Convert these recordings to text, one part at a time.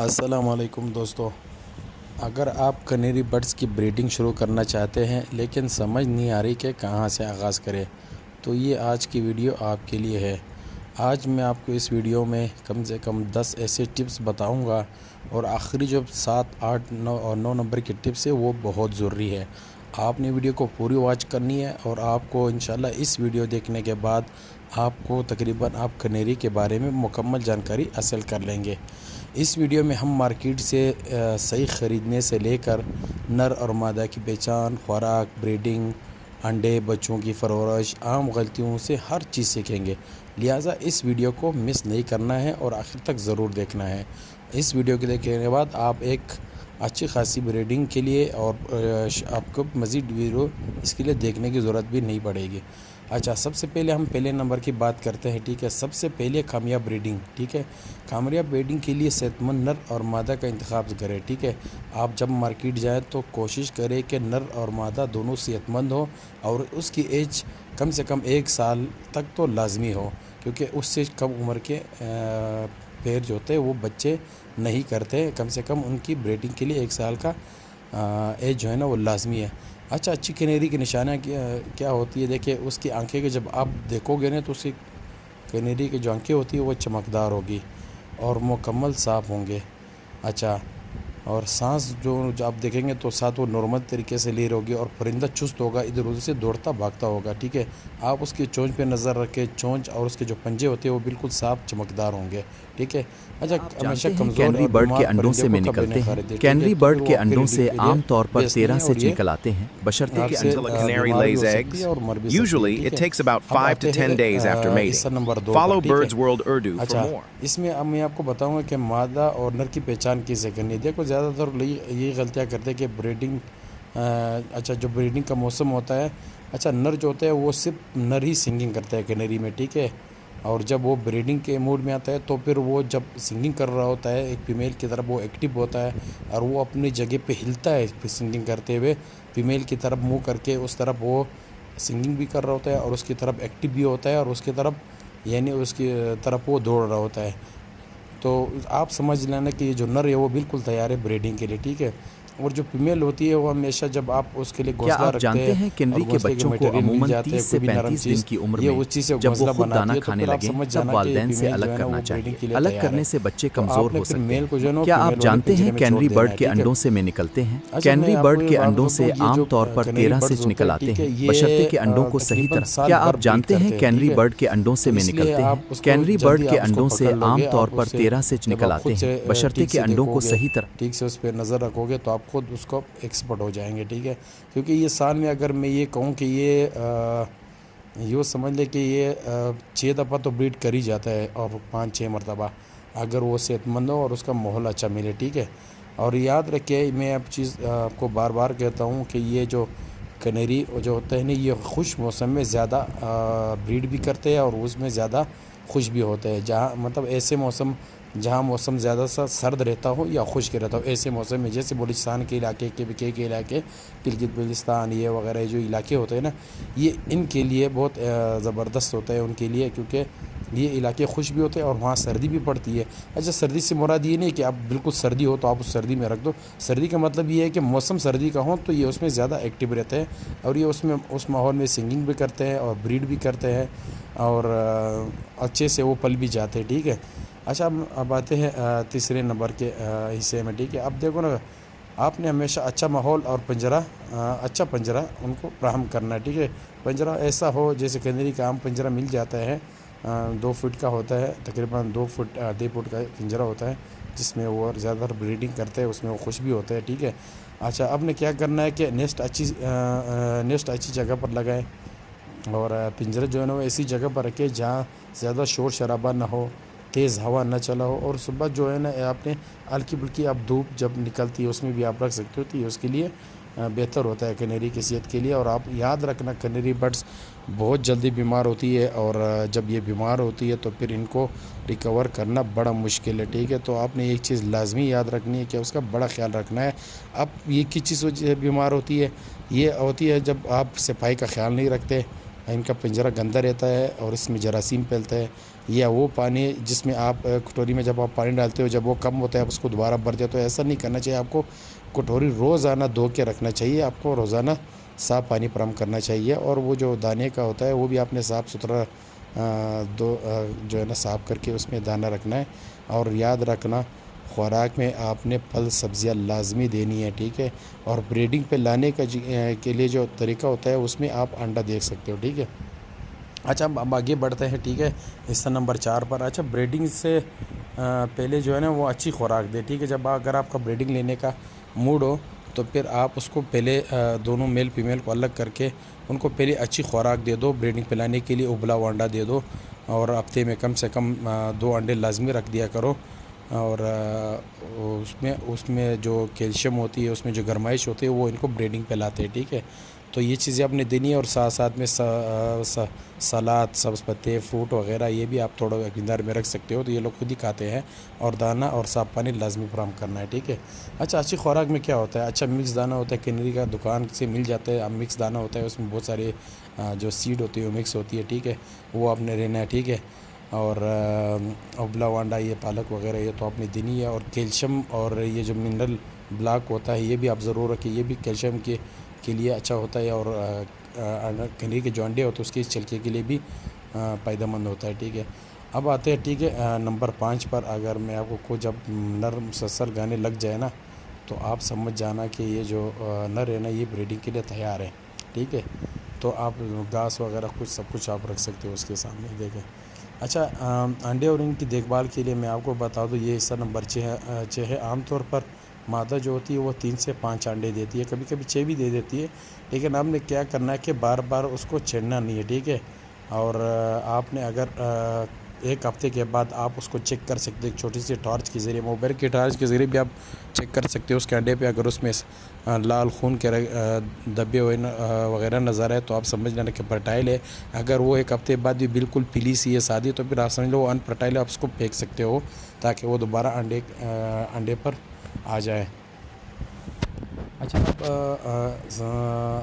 السلام علیکم دوستو، اگر آپ کنیری برڈز کی بریڈنگ شروع کرنا چاہتے ہیں لیکن سمجھ نہیں آ رہی کہ کہاں سے آغاز کریں تو یہ آج کی ویڈیو آپ کے لیے ہے۔ آج میں آپ کو اس ویڈیو میں کم سے کم 10 ایسے ٹپس بتاؤں گا، اور آخری جو 7، 8، 9 اور 9 نمبر کی ٹپس ہے وہ بہت ضروری ہے۔ آپ نے ویڈیو کو پوری واچ کرنی ہے، اور آپ کو انشاءاللہ اس ویڈیو دیکھنے کے بعد آپ کو تقریباً آپ کنیری کے بارے میں مکمل جانکاری حاصل کر لیں گے۔ اس ویڈیو میں ہم مارکیٹ سے صحیح خریدنے سے لے کر نر اور مادہ کی پہچان، خوراک، بریڈنگ، انڈے، بچوں کی پرورش، عام غلطیوں سے ہر چیز سیکھیں گے، لہٰذا اس ویڈیو کو مس نہیں کرنا ہے اور آخر تک ضرور دیکھنا ہے۔ اس ویڈیو کے دیکھنے کے بعد آپ ایک اچھی خاصی بریڈنگ کے لیے اور آپ کو مزید ویڈیو اس کے لیے دیکھنے کی ضرورت بھی نہیں پڑے گی۔ اچھا، سب سے پہلے ہم پہلے نمبر کی بات کرتے ہیں، ٹھیک ہے۔ سب سے پہلے کامیاب بریڈنگ، ٹھیک ہے۔ کامیاب بریڈنگ کے لیے صحت مند نر اور مادہ کا انتخاب کریں، ٹھیک ہے۔ آپ جب مارکیٹ جائیں تو کوشش کریں کہ نر اور مادہ دونوں صحت مند ہو، اور اس کی ایج کم سے کم 1 سال تک تو لازمی ہو، کیونکہ اس سے کم عمر کے پیر جو ہوتے ہیں وہ بچے نہیں کرتے۔ کم سے کم ان کی بریڈنگ کے لیے 1 سال کا ایج جو ہے نا وہ لازمی ہے۔ اچھا، اچھی کنیری کی نشانیاں کیا ہوتی ہے؟ دیکھیں، اس کی آنکھیں کے جب آپ دیکھو گے نا تو اس کی کنیری کی جو آنکھیں ہوتی ہیں وہ چمکدار ہوگی اور مکمل صاف ہوں گے۔ اچھا، اور سانس جو آپ دیکھیں گے تو ساتھ وہ نارمل طریقے سے لے ہوگی، اور پرندہ چست ہوگا، ادھر ادھر سے دوڑتا بھاگتا ہوگا، ٹھیک ہے۔ آپ اس کی چونچ پہ نظر رکھیں، چونچ اور اس کے جو پنجے ہوتے ہیں وہ بالکل صاف چمکدار ہوں گے، ٹھیک ہے۔ اچھا، ہمیشہ کمزور کینری اور برڈ بیمار کے انڈوں سے پرندے میں کو کبھی نکلتے نہیں ہیں۔ خریدیں، ٹھیک ہے، کینری کیونکہ برڈ وہ کے آپ کی انڈوں سے بریڈنگ کے لیے عام طور پر بیس 13 نہیں ہے، سے اور یہ نکل آتے ہیں، بشرطے آپ کہ سے Until a canary بیمار بھی lays ہو سکتی ہے eggs. اور مر بھی سکتی ہے، Usually, ٹھیک it ہے۔ takes about اب 5 آتے to 10 ہیں days after حصہ mating. نمبر 2 پر، Follow ٹھیک ہے۔ Bird's World Urdu for اچھا، more. اس میں اب میں آپ کو بتاؤں گا کہ مادہ اور نر کی پہچان کیسے کرنی ہے۔ دیکھو، زیادہ تر لوگ یہ غلطیاں کرتے ہیں کہ بریڈنگ اچھا جو بریڈنگ کا موسم ہوتا ہے، اچھا نر جو ہوتا ہے وہ صرف نر ہی سنگنگ کرتا ہے کنیری میں، ٹھیک ہے۔ اور جب وہ بریڈنگ کے موڈ میں آتا ہے تو پھر وہ جب سنگنگ کر رہا ہوتا ہے ایک فیمیل کی طرف وہ ایکٹیو ہوتا ہے، اور وہ اپنی جگہ پہ ہلتا ہے سنگنگ کرتے ہوئے، فیمیل کی طرف منہ کر کے اس طرف وہ سنگنگ بھی کر رہا ہوتا ہے اور اس کی طرف ایکٹیو بھی ہوتا ہے، اور اس کی طرف یعنی اس کی طرف وہ دوڑ رہا ہوتا ہے۔ تو آپ سمجھ لینا کہ یہ جو نر ہے وہ بالکل تیار ہے بریڈنگ کے لیے، ٹھیک ہے۔ اور جو فیمیل ہوتی ہے وہ ہمیشہ جب آپ اس کے لیے کیا گھونسلہ آپ رکھتے جانتے ہیں ہیں اور کنری کے گھونسلے کے بچوں کو میٹیریل مل عموماً جاتے 30 ہیں، سے کوئی بھی نرم 35 دن چیز، کی عمر یہ میں اس چیز سے جب وہ گھونسلہ خود دانہ بناتی ہے تو کھانے پھر آپ لگیں سمجھ تب جانا کہ والدین سے فیمیل جو الگ ہے نا وہ کرنا بریڈنگ چاہیے۔ کے لیے الگ تیار ہے۔ کرنے سے بچے تو کمزور آپ نے ہو پھر سکتے میل ہیں۔ کو جو ہے نا کیا فیمیل آپ والے جانتے پنجرے ہیں میں چھوڑ کینری دینا برڈ ہے، کے ٹھیک ہے۔ انڈوں سے میں نکلتے ہیں؟ اچھا، میں کینری آپ کو برڈ یہ کے بات انڈوں بتا سے دوں، یہ عام جو طور پر کنیری 13 سے برڈز ہوتے نکل ہیں، آتے ٹھیک ہے، ہیں، یہ بشرطے کہ انڈوں کو صحیح تقریباً طرح۔ سال کیا بھر آپ بریڈ جانتے ہیں کرتے ہیں، ٹھیک کینری ہے۔ برڈ کے انڈوں سے تو میں اس لیے نکلتے ہیں؟ آپ اس کو کینری برڈ جلدی کے آپ اس کو انڈوں سے پکڑ لو عام گے، طور آپ پر اس سے 13 سے جب نکل آپ آتے خود ہیں، سے بشرطے ٹھیک کہ سے انڈوں دیکھو کو گے، صحیح طرح۔ ٹھیک سے اس پہ نظر رکھو گے تو آپ خود اس کو ایکسپرٹ ہو جائیں گے، ٹھیک ہے۔ کیونکہ یہ سال میں اگر میں یہ کہوں کہ یہ سمجھ لے کہ یہ 6 دفعہ تو بریڈ کر ہی جاتا ہے، اور 5-6 مرتبہ اگر وہ صحت مند ہو اور اس کا ماحول اچھا ملے، ٹھیک ہے۔ اور یاد رکھے، میں اب چیز آپ کو بار بار کہتا ہوں کہ یہ جو کنیری جو ہوتے ہیں نا یہ خوش موسم میں زیادہ بریڈ بھی کرتے ہیں، اور اس میں زیادہ خوش بھی ہوتے ہیں، جہاں مطلب ایسے موسم جہاں موسم زیادہ سا سرد رہتا ہو یا خشک رہتا ہو، ایسے موسم میں جیسے بلوچستان کے علاقے کے علاقے، گلگت بلتستان یہ وغیرہ جو علاقے ہوتے ہیں نا، یہ ان کے لیے بہت زبردست ہوتا ہے ان کے لیے، کیونکہ یہ علاقے خوش بھی ہوتے ہیں اور وہاں سردی بھی پڑتی ہے۔ اچھا، سردی سے مراد یہ نہیں کہ اب بالکل سردی ہو تو آپ اس سردی میں رکھ دو، سردی کا مطلب یہ ہے کہ موسم سردی کا ہو تو یہ اس میں زیادہ ایکٹیو رہتے ہیں، اور یہ اس ماحول میں سنگنگ بھی کرتے ہیں اور بریڈ بھی کرتے ہیں، اور اچھے سے وہ پل بھی جاتے ہیں، ٹھیک ہے۔ اچھا، اب آتے ہیں تیسرے نمبر کے حصے میں، ٹھیک ہے۔ اب دیکھو نا، آپ نے ہمیشہ اچھا ماحول اور اچھا پنجرہ ان کو فراہم کرنا ہے، ٹھیک ہے۔ پنجرہ ایسا ہو جیسے کنیری کا عام پنجرہ مل جاتا ہے، 2 فٹ کا ہوتا ہے، تقریباً 2 فٹ 2.5 فٹ کا پنجرہ ہوتا ہے، جس میں وہ زیادہ تر بریڈنگ کرتے ہیں، اس میں وہ خوش بھی ہوتے ہیں، ٹھیک ہے۔ اچھا، اب نے کیا کرنا ہے کہ نیسٹ اچھی جگہ پر لگائیں، اور پنجرہ جو ہے نا وہ ایسی جگہ پر رکھے جہاں زیادہ شور شرابہ نہ ہو، تیز ہوا نہ چلا ہو، اور صبح جو ہے نا آپ نے ہلکی پھلکی اب دھوپ جب نکلتی ہے اس میں بھی آپ رکھ سکتے ہو، تو یہ اس کے لیے بہتر ہوتا ہے کنیری کی صحت کے لیے۔ اور آپ یاد رکھنا، کنیری برڈز بہت جلدی بیمار ہوتی ہے، اور جب یہ بیمار ہوتی ہے تو پھر ان کو ریکور کرنا بڑا مشکل ہے، ٹھیک ہے۔ تو آپ نے ایک چیز لازمی یاد رکھنی ہے کہ اس کا بڑا خیال رکھنا ہے۔ اب یہ کس چیز وجہ سے بیمار ہوتی ہے؟ یہ ہوتی ہے جب آپ صفائی کا خیال نہیں رکھتے، ان کا پنجرہ گندا رہتا ہے اور اس میں جراثیم پھیلتا ہے، یا وہ پانی جس میں آپ کٹوری میں جب آپ پانی ڈالتے ہو جب وہ کم ہوتا ہے آپ اس کو دوبارہ بھر دیتے ہو، ایسا نہیں کرنا چاہیے. آپ کو کٹوری روزانہ دھو کے رکھنا چاہیے. آپ کو روزانہ صاف پانی فراہم کرنا چاہیے. اور وہ جو دانے کا ہوتا ہے وہ بھی آپ نے صاف ستھرا جو ہے نا صاف کر کے اس میں دانہ رکھنا ہے. اور یاد رکھنا خوراک میں آپ نے پھل سبزیاں لازمی دینی ہے، ٹھیک ہے. اور بریڈنگ پہ لانے کے لیے جو طریقہ ہوتا ہے اس میں آپ انڈا دیکھ سکتے ہو، ٹھیک ہے. اچھا اب آگے بڑھتے ہیں، ٹھیک ہے. حصہ نمبر 4 پر. اچھا بریڈنگ سے پہلے جو ہے نا وہ اچھی خوراک دے، ٹھیک ہے. جب اگر آپ کا بریڈنگ لینے کا موڈ ہو تو پھر آپ اس کو پہلے دونوں میل فیمیل کو الگ کر کے ان کو پہلے اچھی خوراک دے دو. بریڈنگ پہ لانے کے لیے ابلا ہوا انڈا دے دو، اور ہفتے میں کم سے کم 2 انڈے لازمی رکھ دیا کرو. اور اس میں جو کیلشیم ہوتی ہے، اس میں جو گرمائش ہوتی ہے وہ ان کو بریڈنگ پہ لاتے ہیں، ٹھیک ہے. تو یہ چیزیں آپ نے دینی ہے. اور ساتھ ساتھ میں سلاد، سبز پتے، فروٹ وغیرہ یہ بھی آپ تھوڑا مقدار میں رکھ سکتے ہو، تو یہ لوگ خود ہی کھاتے ہیں. اور دانہ اور صاف پانی لازمی فراہم کرنا ہے، ٹھیک ہے. اچھا اچھی خوراک میں کیا ہوتا ہے؟ اچھا مکس دانہ ہوتا ہے، کنری کا دکان سے مل جاتا ہے. مکس دانہ ہوتا ہے، اس میں بہت سارے جو سیڈ ہوتی ہے وہ مکس ہوتی ہے، ٹھیک ہے. وہ آپ نے لینا ہے، ٹھیک ہے. اور ابلا وانڈا، یہ پالک وغیرہ یہ تو آپ نے دینی ہے. اور کیلشیم اور یہ جو منرل بلاک ہوتا ہے یہ بھی آپ ضرور رکھیں، یہ بھی کیلشیم کے لیے اچھا ہوتا ہے. اور کنری کے جو انڈے ہوتے ہیں اس کے چھلکے کے لیے بھی فائدہ مند ہوتا ہے، ٹھیک ہے. اب آتے ہیں، ٹھیک ہے، نمبر 5 پر. اگر میں آپ کو جب نر مسلسل گانے لگ جائے نا تو آپ سمجھ جانا کہ یہ جو نر ہے نا یہ بریڈنگ کے لیے تیار ہے، ٹھیک ہے. تو آپ گھاس وغیرہ سب کچھ آپ رکھ سکتے ہو اس کے سامنے، دیکھیں. اچھا انڈے اور ان کی دیکھ بھال کے لیے میں آپ کو بتا دوں، یہ حصہ نمبر 6 ہے. عام طور پر مادہ جو ہوتی ہے وہ 3 سے 5 انڈے دیتی ہے، کبھی کبھی 6 بھی دے دیتی ہے. لیکن آپ نے کیا کرنا ہے کہ بار بار اس کو چھیڑنا نہیں ہے، ٹھیک ہے. اور آپ نے اگر ایک ہفتے کے بعد آپ اس کو چیک کر سکتے ایک چھوٹی سی ٹارچ کے ذریعے، موبائل کی ٹارچ کے ذریعے بھی آپ چیک کر سکتے ہو اس کے انڈے پہ. اگر اس میں لال خون کے دبے ہوئے وغیرہ نظر آئے تو آپ سمجھ لینا کہ فرٹائل ہے. اگر وہ ایک ہفتے بعد بھی بالکل پیلی سی ہے سادی تو پھر آپ سمجھ لو وہ ان فرٹائل ہے، آپ اس کو پھینک سکتے ہو تاکہ وہ دوبارہ انڈے پر آ جائے. اچھا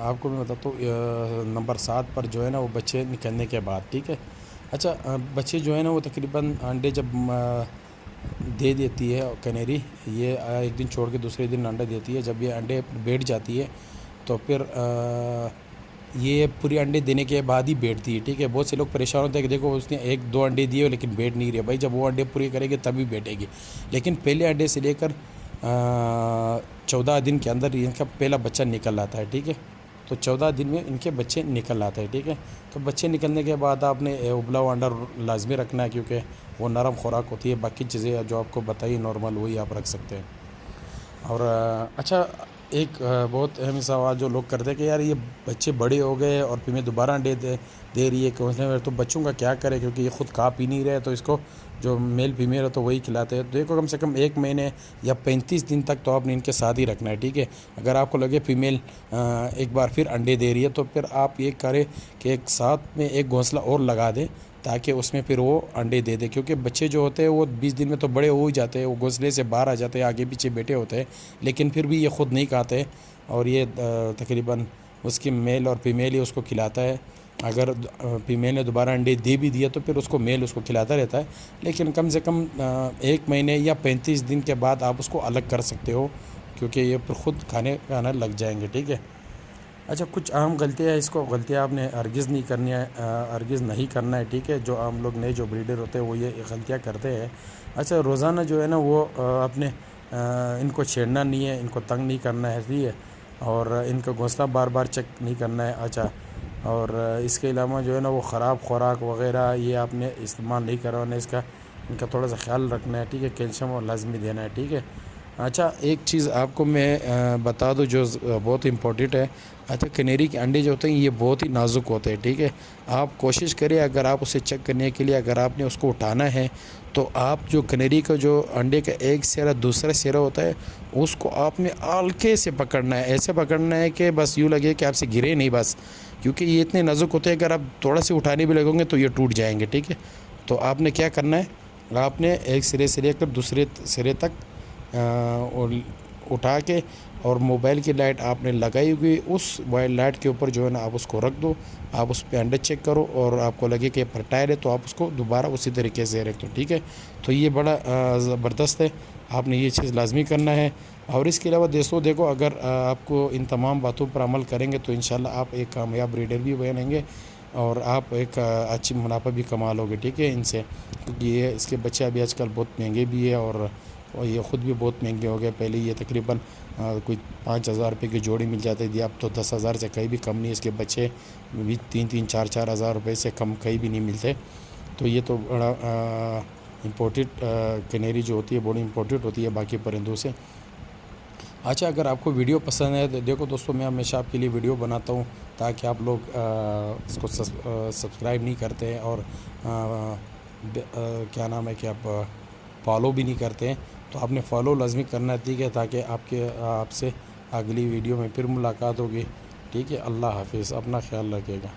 آپ کو میں بتاتا ہوں نمبر 7 پر جو ہے نا وہ بچے نکلنے کے بعد، ٹھیک ہے. اچھا بچے جو ہے نا وہ تقریباً انڈے جب دے دیتی ہے کنیری، یہ ایک دن چھوڑ کے دوسرے دن انڈا دیتی ہے. جب یہ انڈے پر بیٹھ جاتی ہے تو پھر یہ پوری انڈے دینے کے بعد ہی بیٹھتی ہے، ٹھیک ہے. بہت سے لوگ پریشان ہوتے ہیں کہ دیکھو اس نے 1-2 انڈے دیے لیکن بیٹھ نہیں رہے. بھائی جب وہ انڈے پورے کرے گی تبھی بیٹھے گی. لیکن پہلے انڈے سے لے کر 14 دن کے اندر ان کا پہلا بچہ نکل آتا ہے، ٹھیک ہے. تو 14 دن میں ان کے بچے نکل آتے ہیں، ٹھیک ہے. تو بچے نکلنے کے بعد آپ نے ابلا ہوا انڈا لازمی رکھنا ہے کیونکہ وہ نرم خوراک ہوتی ہے. باقی چیزیں جو آپ کو بتائی نارمل وہی آپ رکھ سکتے ہیں. اور اچھا ایک بہت اہم سوال جو لوگ کرتے ہیں کہ یار یہ بچے بڑے ہو گئے اور پھر میں دوبارہ انڈے دے رہی ہے کہ تو بچوں کا کیا کرے کیونکہ یہ خود کھا پی نہیں رہے، تو اس کو جو میل فیمیل ہے تو وہی کھلاتے ہیں. دیکھو کم سے کم 1 مہینے یا 35 دن تک تو آپ نے ان کے ساتھ ہی رکھنا ہے، ٹھیک ہے. اگر آپ کو لگے فیمیل ایک بار پھر انڈے دے رہی ہے تو پھر آپ یہ کریں کہ ایک ساتھ میں ایک گھونسلہ اور لگا دیں تاکہ اس میں پھر وہ انڈے دے دے. کیونکہ بچے جو ہوتے ہیں وہ 20 دن میں تو بڑے ہو ہی جاتے ہیں، وہ گھونسلے سے باہر آ جاتے ہیں، آگے پیچھے بیٹھے ہوتے ہیں، لیکن پھر بھی یہ خود نہیں کھاتے. اور یہ تقریباً اس کی میل اور فیمیل ہی اس کو کھلاتا ہے. اگر فیمیل نے دوبارہ انڈے دے بھی دیا تو پھر اس کو میل اس کو کھلاتا رہتا ہے. لیکن کم سے کم 1 مہینے یا 35 دن کے بعد آپ اس کو الگ کر سکتے ہو کیونکہ یہ پھر خود کھانا لگ جائیں گے، ٹھیک ہے. اچھا کچھ عام غلطیاں ہیں، اس کو غلطیاں آپ نے ہرگز نہیں کرنا ہے، ٹھیک ہے. جو عام لوگ نئے جو بریڈر ہوتے ہیں وہ یہ غلطیاں کرتے ہیں. اچھا روزانہ جو ہے نا وہ اپنے ان کو چھیڑنا نہیں ہے، ان کو تنگ نہیں کرنا ہے، ٹھیک ہے. اور ان کا گھونسلہ بار بار چیک نہیں کرنا ہے. اچھا اور اس کے علاوہ جو ہے نا وہ خراب خوراک وغیرہ یہ آپ نے استعمال نہیں کروانا ہے، ان کا تھوڑا سا خیال رکھنا ہے، ٹھیک ہے. کیلشیم اور لازمی دینا ہے، ٹھیک ہے. اچھا ایک چیز آپ کو میں بتا دوں جو بہت امپورٹنٹ ہے. اچھا کنیری کے انڈے جو ہوتے ہیں یہ بہت ہی نازک ہوتے ہیں، ٹھیک ہے. آپ کوشش کریں اگر آپ اسے چیک کرنے کے لیے اگر آپ نے اس کو اٹھانا ہے تو آپ جو کنیری کا جو انڈے کا ایک سیرا دوسرا سیرا ہوتا ہے اس کو آپ نے ہلکے سے پکڑنا ہے، ایسے پکڑنا ہے کہ بس یوں لگے کہ آپ سے گرے نہیں بس، کیونکہ یہ اتنے نازک ہوتے ہیں اگر آپ تھوڑا سے اٹھانے بھی لگیں گے تو یہ ٹوٹ جائیں گے، ٹھیک ہے. تو آپ نے کیا کرنا ہے، آپ نے ایک سرے سے لے کر دوسرے سرے تک اٹھا کے اور موبائل کی لائٹ آپ نے لگائی ہوئی اس وائٹ لائٹ کے اوپر جو ہے نا آپ اس کو رکھ دو, آپ اس پہ انڈر چیک کرو اور آپ کو لگے کہ پر ٹائر ہے تو آپ اس کو دوبارہ اسی طریقے سے رکھ دو, ٹھیک ہے. تو یہ بڑا زبردست ہے, آپ نے یہ چیز لازمی کرنا ہے. اور اس کے علاوہ دوستوں دیکھو, اگر آپ کو ان تمام باتوں پر عمل کریں گے تو انشاءاللہ آپ ایک کامیاب بریڈر بھی بنیں گے اور آپ ایک اچھی منافع بھی کما لو گے, ٹھیک ہے, ان سے. کیونکہ یہ اس کے بچے ابھی آج کل بہت مہنگے بھی ہے اور یہ خود بھی بہت مہنگے ہو گئے. پہلے یہ تقریباً کوئی 5,000 روپے کی جوڑی مل جاتی تھی, اب تو 10,000 سے کہیں بھی کم نہیں. اس کے بچے بھی 3,000-4,000 روپے سے کم کہیں بھی نہیں ملتے. تو یہ تو بڑا امپورٹڈ کنیری جو ہوتی ہے بڑی امپورٹنٹ ہوتی ہے باقی پرندوں سے. اچھا, اگر آپ کو ویڈیو پسند ہے تو دیکھو دوستوں, میں ہمیشہ آپ کے لیے ویڈیو بناتا ہوں تاکہ آپ لوگ اس کو سبسکرائب نہیں کرتے ہیں اور کیا نام ہے کہ آپ فالو بھی نہیں کرتے ہیں. تو آپ نے فالو لازمی کرنا ہے, ٹھیک ہے, تاکہ آپ سے اگلی ویڈیو میں پھر ملاقات ہوگی, ٹھیک ہے. اللہ حافظ, اپنا خیال رکھیے گا.